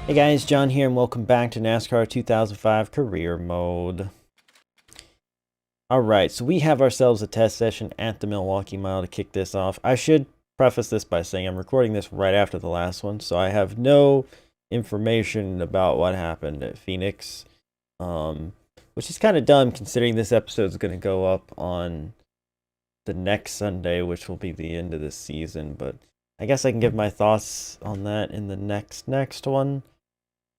Hey guys, John here, and welcome back to NASCAR 2005 Career Mode. Alright, so we have ourselves a test session at the Milwaukee Mile to kick this off. I should preface this by saying I'm recording this right after the last one, so I have no information about what happened at Phoenix. Which is kind of dumb considering this episode is going to go up on the next Sunday, which will be the end of the season, but I guess I can give my thoughts on that in the next one.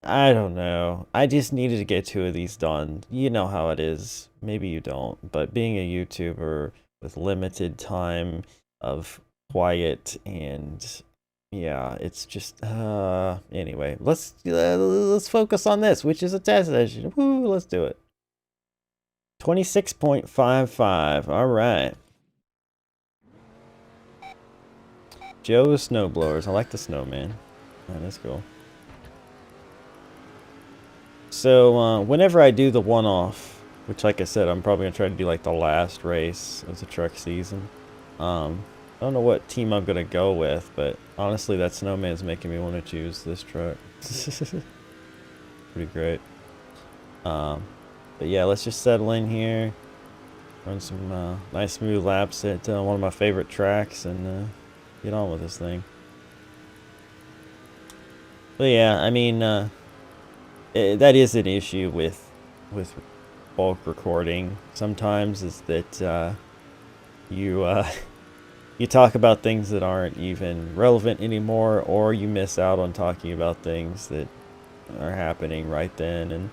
I don't know. I just needed to get 2 of these done. You know how it is. Maybe you don't. But being a YouTuber with limited time of quiet and yeah, it's just anyway, let's focus on this, which is a test session. Woo, let's do it. 26.55. All right. Joe's snowblowers. I like the snowman. Oh, that's cool. So, whenever I do the one-off, which like I said, I'm probably going to try to do like the last race of the truck season. I don't know what team I'm going to go with, but honestly, that snowman's making me want to choose this truck. Pretty great. But yeah, let's just settle in here. Run some nice smooth laps at one of my favorite tracks and get on with this thing. But yeah, I mean, that is an issue with bulk recording sometimes, is that you you talk about things that aren't even relevant anymore, or you miss out on talking about things that are happening right then, and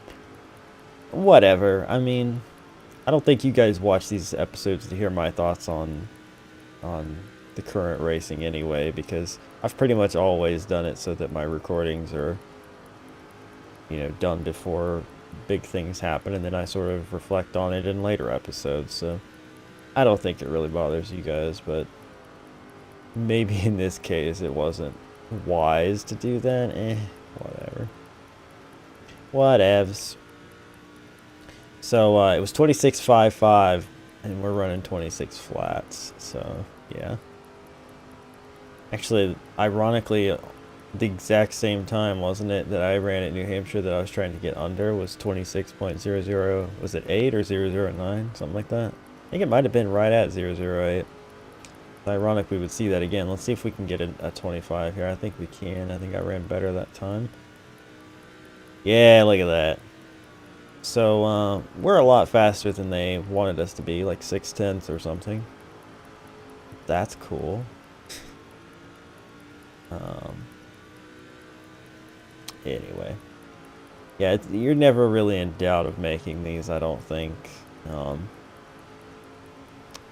whatever. I mean, I don't think you guys watch these episodes to hear my thoughts on the current racing anyway, because I've pretty much always done it so that my recordings are, you know, done before big things happen, and then I sort of reflect on it in later episodes. So I don't think it really bothers you guys, but maybe in this case it wasn't wise to do that. Whatever. Whatevs. So it was 26.55 and we're running 26 flats, so yeah. Actually, ironically, the exact same time, wasn't it, that I ran at New Hampshire that I was trying to get under was 26.00, was it 8 or 009, something like that? I think it might have been right at 008. It's ironic we would see that again. Let's see if we can get a 25 here. I think we can. I think I ran better that time. Yeah, look at that. So, we're a lot faster than they wanted us to be, like 6/10 or something. That's cool. Anyway, yeah, you're never really in doubt of making these, I don't think.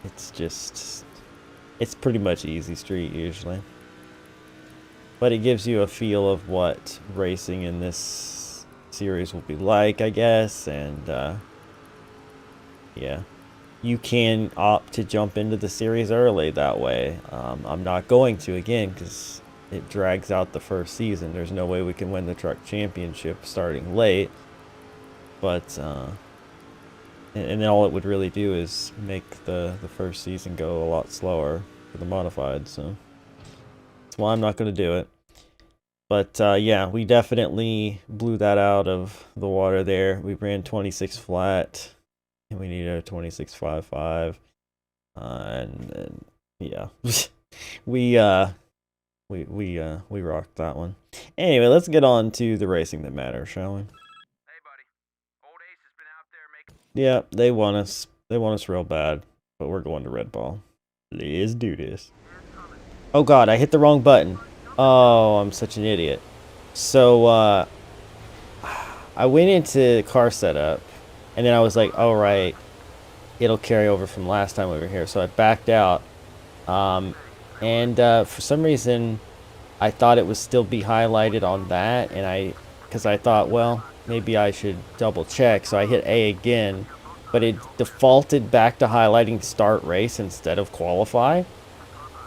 It's just, it's pretty much easy street usually, but it gives you a feel of what racing in this series will be like, I guess. And yeah, you can opt to jump into the series early that way. I'm not going to, again, because it drags out the first season. There's no way we can win the truck championship starting late. But and then all it would really do is make the first season go a lot slower for the modified. So that's why I'm not going to do it. But yeah, we definitely blew that out of the water there. We ran 26 flat, and we needed a 26.55. And yeah, we rocked that one. Anyway, let's get on to the racing that matters, shall we? Hey, buddy. Old Ace has been out there making... Yeah, they want us. They want us real bad, but we're going to Red Ball. Let's do this. Oh God, I hit the wrong button. Oh, I'm such an idiot. So, I went into car setup, and then I was like, all right, it'll carry over from last time we were here. So I backed out, and for some reason, I thought it would still be highlighted on that, and because I thought, well, maybe I should double check. So I hit A again, but it defaulted back to highlighting start race instead of qualify.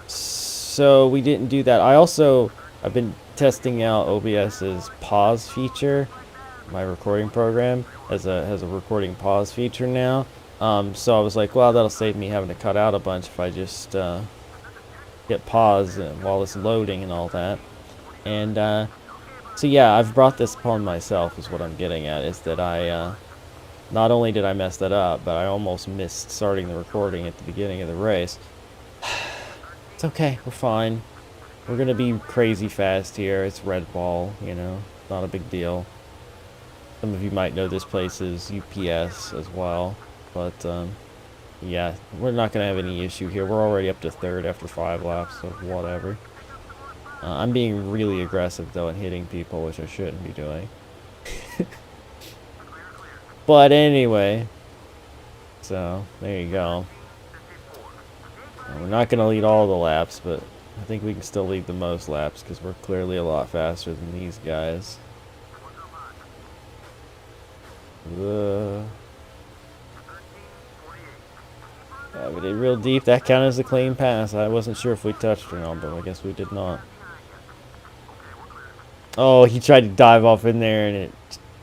So we didn't do that. I've been testing out OBS's pause feature. My recording program has a recording pause feature now. So I was like, well, that'll save me having to cut out a bunch if I just hit pause while it's loading and all that. And So yeah, I've brought this upon myself is what I'm getting at, is that I, not only did I mess that up, but I almost missed starting the recording at the beginning of the race. It's okay, we're fine. We're gonna be crazy fast here. It's Red Ball, you know, not a big deal. Some of you might know this place is UPS as well, but yeah, we're not gonna have any issue here. We're already up to third after 5 laps, so whatever. I'm being really aggressive though and hitting people, which I shouldn't be doing. But anyway, so there you go. We're not gonna lead all the laps, but I think we can still lead the most laps because we're clearly a lot faster than these guys. Yeah, we did real deep. That counted as a clean pass. I wasn't sure if we touched or not, but I guess we did not. Oh, he tried to dive off in there and it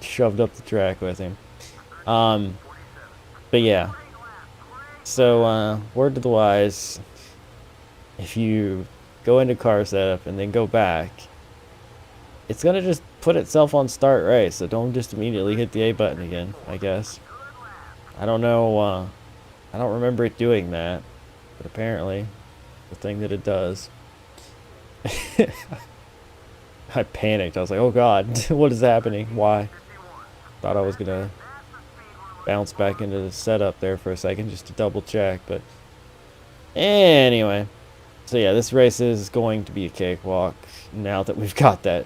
shoved up the track with him. But yeah. So, word to the wise, if you go into car setup and then go back, it's gonna just put itself on start race, so don't just immediately hit the A button again, I guess. I don't know, I don't remember it doing that, but apparently, the thing that it does. I panicked. I was like, oh god, what is happening? Why? Thought I was gonna bounce back into the setup there for a second just to double check, but anyway. So yeah, this race is going to be a cakewalk now that we've got that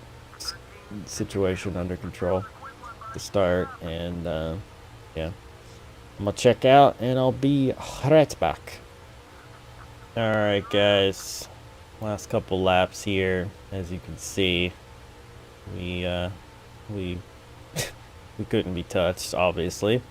situation under control to start, and yeah. I'm gonna check out and I'll be right back. Alright guys, last couple laps here. As you can see, we we couldn't be touched, obviously.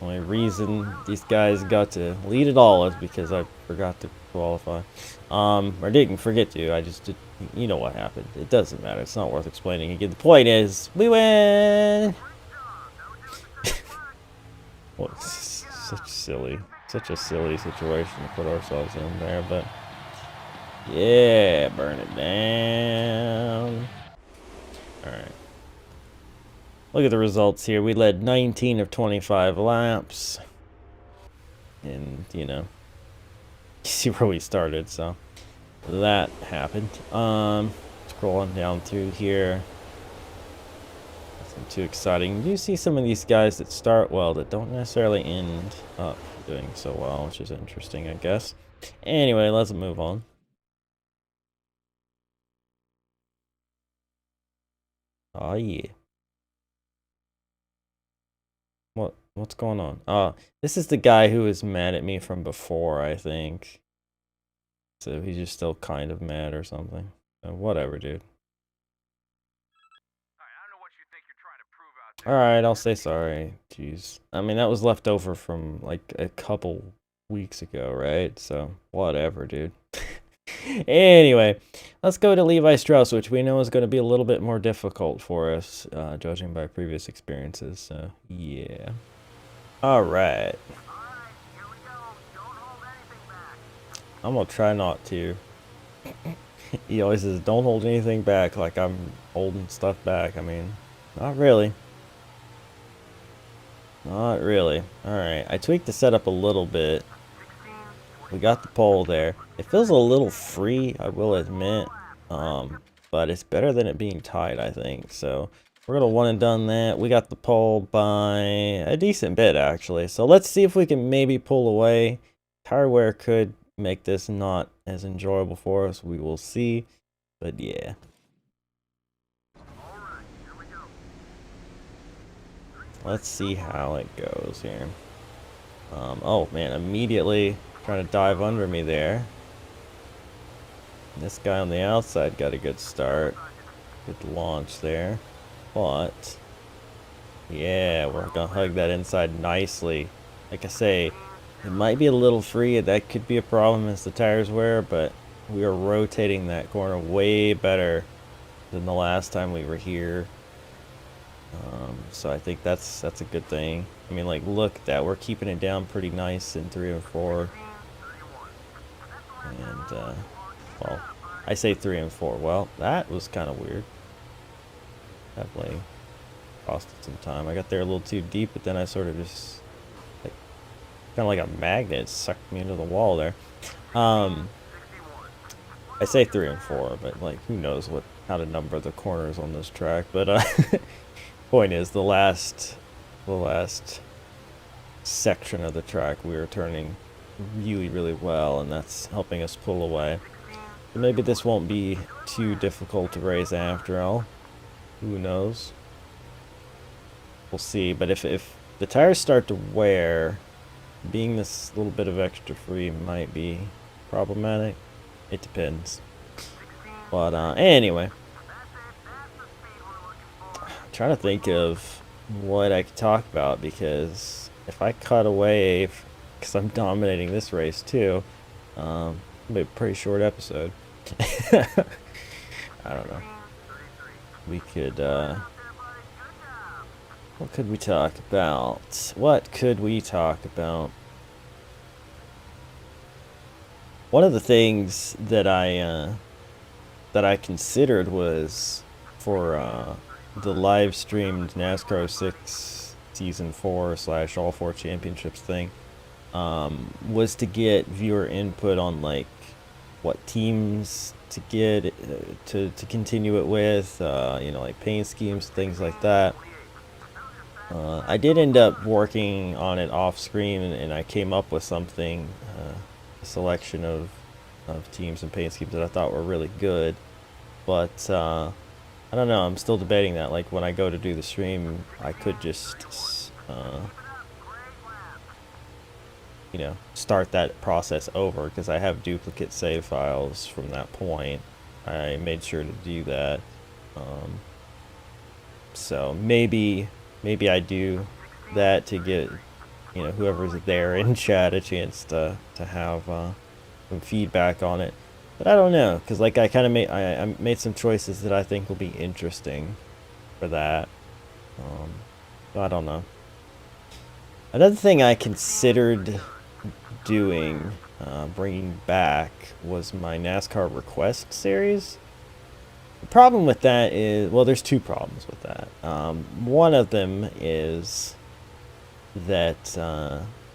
Only reason these guys got to lead it all is because I forgot to qualify. Or didn't forget to, I just did, you know what happened. It doesn't matter, it's not worth explaining again. The point is, we win! Well, such a silly situation to put ourselves in there, but yeah, burn it down. Alright. Look at the results here. We led 19 of 25 laps. And, you know, you see where we started, so that happened. Scrolling down through here. Nothing too exciting. You see some of these guys that start well that don't necessarily end up doing so well, which is interesting, I guess. Anyway, let's move on. Oh yeah. What's going on? This is the guy who was mad at me from before, I think. So he's just still kind of mad or something. So whatever, dude. Alright, I'll say sorry. Jeez. I mean, that was left over from, like, a couple weeks ago, right? So, whatever, dude. Anyway, let's go to Levi Strauss, which we know is going to be a little bit more difficult for us, judging by previous experiences. So, yeah. Alright. I'm gonna try not to. He always says, don't hold anything back, like I'm holding stuff back. I mean, not really. Not really. Alright, I tweaked the setup a little bit. We got the pole there. It feels a little free, I will admit. But it's better than it being tight, I think. So, we're gonna one and done that. We got the pole by a decent bit, actually. So, let's see if we can maybe pull away. Tire wear could make this not as enjoyable for us. We will see. But, yeah. Let's see how it goes here. Oh, man, immediately trying to dive under me there. This guy on the outside got a good start. Good launch there. But, yeah, we're going to hug that inside nicely. Like I say, it might be a little free. That could be a problem as the tires wear, but we are rotating that corner way better than the last time we were here. So I think that's a good thing. I mean, like, look at that. We're keeping it down pretty nice in 3 and 4. And, well, I say 3 and 4. Well, that was kind of weird. definitely costed some time. I got there a little too deep, but then I sort of just, like, kind of like a magnet, sucked me into the wall there. I say 3 and 4, but like who knows how to number the corners on this track. But point is, the last section of the track we were turning really, really well, and that's helping us pull away. But maybe this won't be too difficult to race after all. Who knows? We'll see. But if the tires start to wear, being this little bit of extra free might be problematic. It depends. But anyway, I'm trying to think of what I could talk about, because if I cut away, because I'm dominating this race too, it'll be a pretty short episode. I don't know. We could, what could we talk about? What could we talk about? One of the things that I considered was for the live streamed NASCAR 06 Season 4 / All 4 Championships thing, was to get viewer input on like what teams to get to continue it with, you know, like paint schemes, things like that. I did end up working on it off screen, and I came up with something, a selection of teams and paint schemes that I thought were really good. But I don't know. I'm still debating that. Like when I go to do the stream, I could just, you know, start that process over, because I have duplicate save files from that point. I made sure to do that. So maybe I do that to get, you know, whoever's there in chat a chance to have some feedback on it. But I don't know, because like I kind of I made some choices that I think will be interesting for that. So I don't know. Another thing I considered doing, bringing back, was my NASCAR Request series. The problem with that is, well, there's 2 problems with that. One of them is that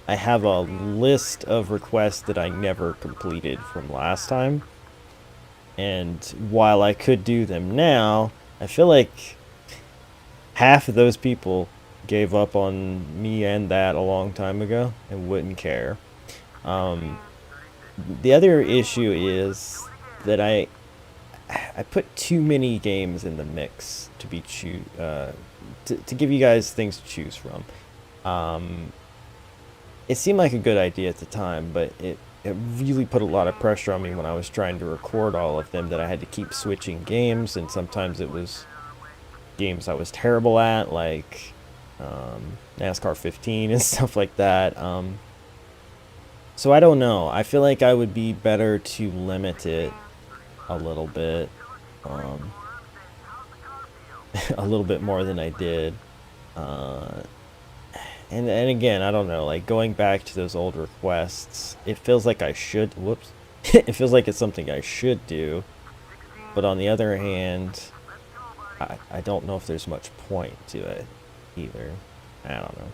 I have a list of requests that I never completed from last time. And while I could do them now, I feel like half of those people gave up on me and that a long time ago and wouldn't care. The other issue is that I put too many games in the mix to be to give you guys things to choose from. It seemed like a good idea at the time, but it really put a lot of pressure on me when I was trying to record all of them, that I had to keep switching games, and sometimes it was games I was terrible at, like NASCAR 15 and stuff like that. So I don't know. I feel like I would be better to limit it a little bit, a little bit more than I did. And again, I don't know, like going back to those old requests, it feels like I should, whoops, it feels like it's something I should do, but on the other hand, I don't know if there's much point to it either. I don't know.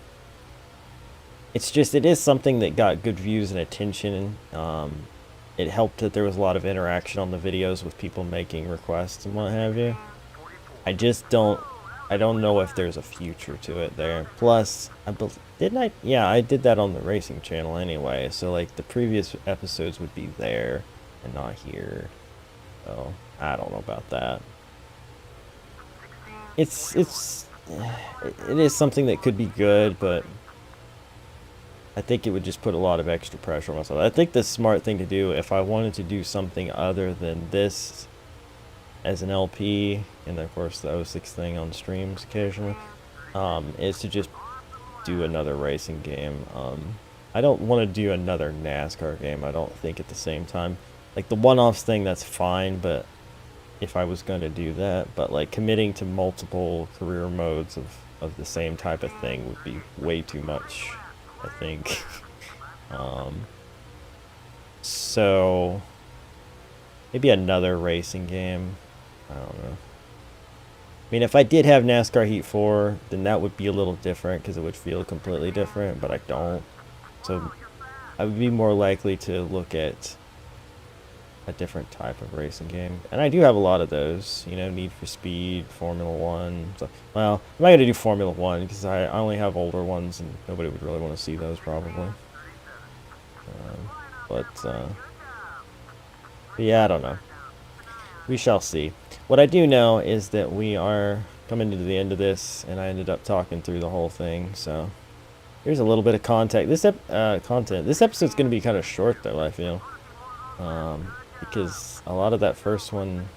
It's just, it is something that got good views and attention. It helped that there was a lot of interaction on the videos with people making requests and what have you. I just I don't know if there's a future to it there. Plus, didn't I? Yeah, I did that on the racing channel anyway. So like the previous episodes would be there and not here. So I don't know about that. It is something that could be good, but I think it would just put a lot of extra pressure on myself. I think the smart thing to do, if I wanted to do something other than this as an LP, and of course the 06 thing on streams occasionally, is to just do another racing game. I don't want to do another NASCAR game, I don't think, at the same time. Like the one-offs thing, that's fine, but if I was going to do that, but like committing to multiple career modes of the same type of thing would be way too much, I think. So maybe another racing game. I don't know. mean, if I did have NASCAR Heat 4, then that would be a little different because it would feel completely different, but I don't. So I would be more likely to look at a different type of racing game. And I do have a lot of those, you know, Need for Speed, Formula 1. So, well, I'm not going to do Formula 1 because I only have older ones and nobody would really want to see those probably. But yeah, I don't know. We shall see. What I do know is that we are coming to the end of this, and I ended up talking through the whole thing, so here's a little bit of content. This episode's going to be kind of short, though, I feel. Because a lot of that first one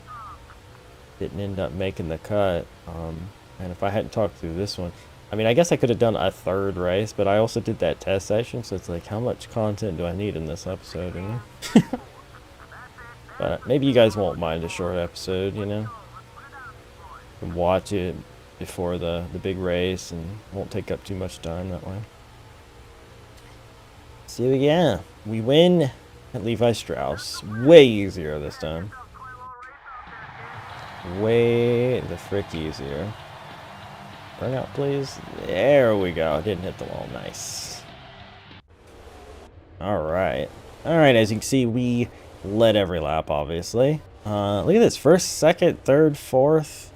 didn't end up making the cut. And if I hadn't talked through this one, I mean, I guess I could have done a third race, but I also did that test session, so it's like, how much content do I need in this episode, you know? But maybe you guys won't mind a short episode, you know? You can watch it before the big race and won't take up too much time that way. So yeah, we win at Levi Strauss. Way easier this time. Way the frick easier. Bring out, please. There we go. Didn't hit the wall. Nice. Alright. Alright, as you can see, we led every lap, obviously. Look at this. First, second, third, fourth.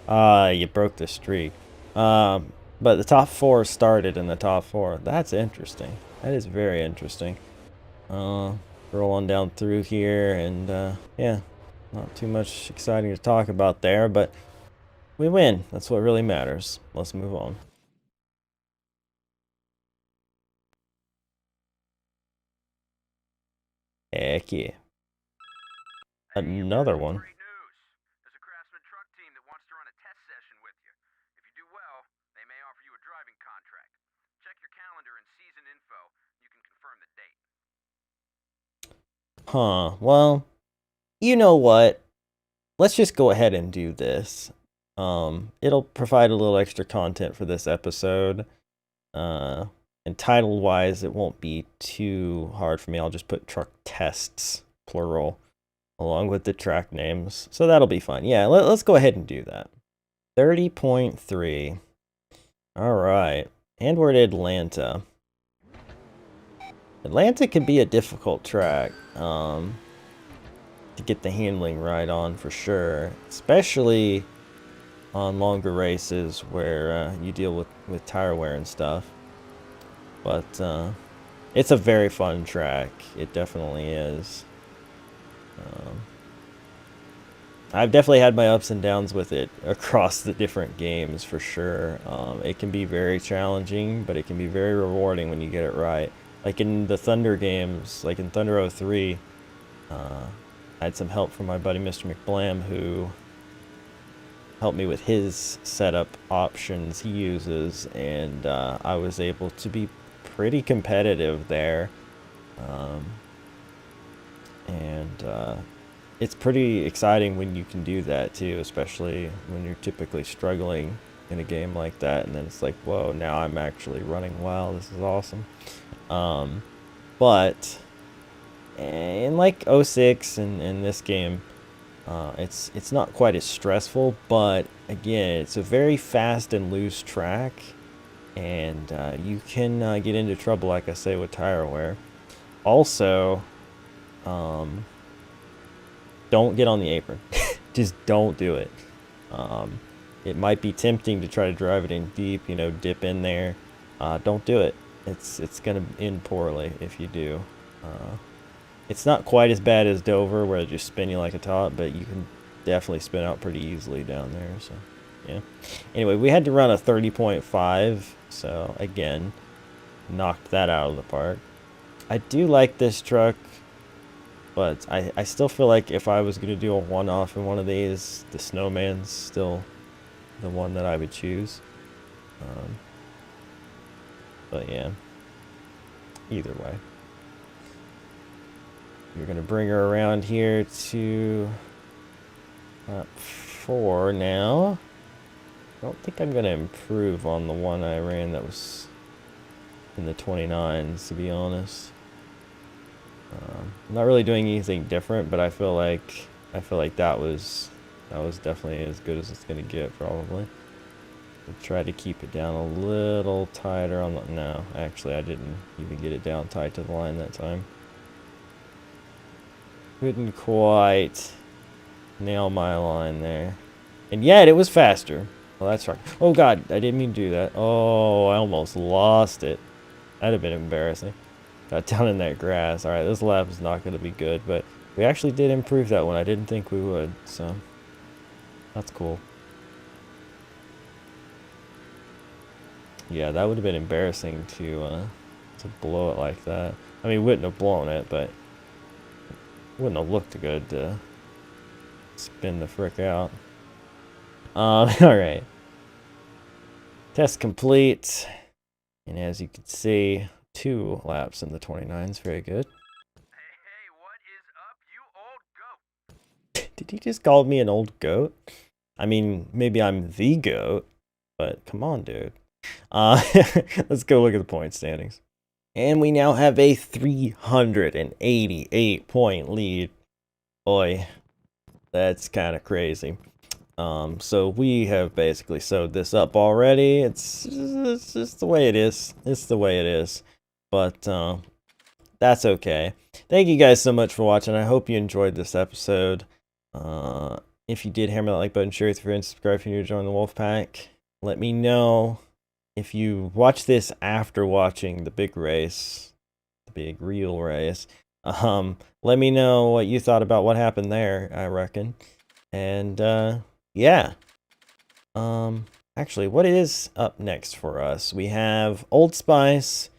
You broke the streak. But the top four started in the top four. That's interesting. That is very interesting. Rolling down through here, and yeah, not too much exciting to talk about there, but we win. That's what really matters. Let's move on. Heck yeah. Another one. Great news. There's a Craftsman truck team that wants to run a test session with you. If you do well, they may offer you a driving contract. Check your calendar and season info. You can confirm the date. Huh. Well, you know what? Let's just go ahead and do this. It'll provide a little extra content for this episode. And title-wise, it won't be too hard for me. I'll just put truck tests, plural, along with the track names. So that'll be fun. Yeah, let's go ahead and do that. 30.3. All right. And we're at Atlanta. Atlanta can be a difficult track to get the handling right on for sure. Especially on longer races where you deal with tire wear and stuff. But it's a very fun track. It definitely is. I've definitely had my ups and downs with it across the different games for sure. It can be very challenging, but it can be very rewarding when you get it right. Like in the Thunder games, like in Thunder 03, I had some help from my buddy Mr. McBlam, who helped me with his setup options he uses, and I was able to be pretty competitive there. It's pretty exciting when you can do that too, especially when you're typically struggling in a game like that, and then it's like, whoa, now I'm actually running well. This is awesome. But in like 06 and in this game, it's not quite as stressful, but again, it's a very fast and loose track, and you can get into trouble, like I say, with tire wear. Also, don't get on the apron. Just don't do it. It might be tempting to try to drive it in deep, you know, dip in there. Don't do it. It's gonna end poorly if you do. It's not quite as bad as Dover, where it just spin you like a top, but you can definitely spin out pretty easily down there. So, yeah. Anyway, we had to run a 30.5, so again, knocked that out of the park. I do like this truck, but I still feel like if I was going to do a one-off in one of these, the Snowman's still the one that I would choose. But yeah, either way. You're going to bring her around here to lap 4 now. I don't think I'm going to improve on the one I ran that was in the 29s, to be honest. I'm not really doing anything different, but I feel like that was That was definitely as good as it's going to get, probably. We'll try to keep it down a little tighter on the... No, actually, I didn't even get it down tight to the line that time. Couldn't quite nail my line there. And yet, it was faster. Well, that's right. Oh, God, I didn't mean to do that. Oh, I almost lost it. That'd have been embarrassing. Got down in that grass. Alright, this lap is not going to be good, but we actually did improve that one. I didn't think we would, so that's cool. Yeah, that would have been embarrassing to blow it like that. I mean, we wouldn't have blown it, but it wouldn't have looked good to spin the frick out. Alright. Test complete. And as you can see, 2 laps in the 29s. Very good. Hey, what is up, you old goat? Did he just call me an old goat? I mean, maybe I'm the goat, but come on, dude. Let's go look at the point standings. And we now have a 388 point lead. Boy, that's kind of crazy. So we have basically sewed this up already. It's just the way it is. It's the way it is. But that's okay. Thank you guys so much for watching. I hope you enjoyed this episode. If you did, hammer that like button, share with your friends, subscribe if you're new to join the Wolf Pack. Let me know if you watch this after watching the big race, the big real race. Let me know what you thought about what happened there, I reckon. And yeah. Actually, what is up next for us? We have Old Spice,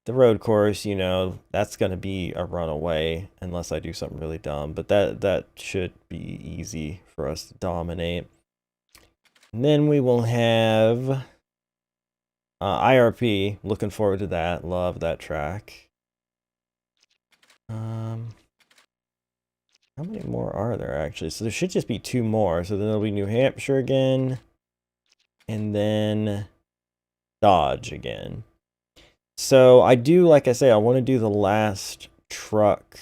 the road course, you know, that's going to be a runaway unless I do something really dumb, but that should be easy for us to dominate. And then we will have IRP. Looking forward to that. Love that track. How many more are there actually? So there should just be 2 more. So then there'll be New Hampshire again, and then Dodge again. So I do, like I say, I want to do the last truck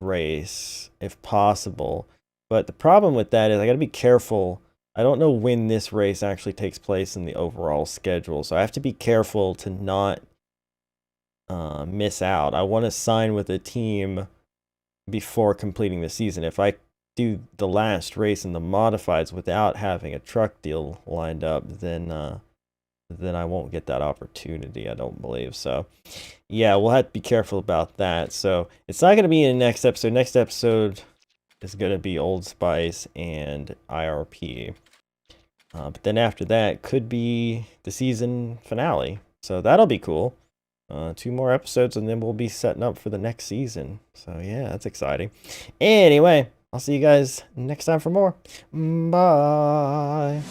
race if possible. But the problem with that is I got to be careful. I don't know when this race actually takes place in the overall schedule. So I have to be careful to not miss out. I want to sign with a team before completing the season. If I do the last race in the modifieds without having a truck deal lined up, then I won't get that opportunity, I don't believe. So yeah, we'll have to be careful about that. So it's not going to be in the next episode. Next episode is going to be Old Spice and IRP. But then after that could be the season finale. So that'll be cool. 2 more episodes and then we'll be setting up for the next season. So yeah, that's exciting. Anyway, I'll see you guys next time for more. Bye.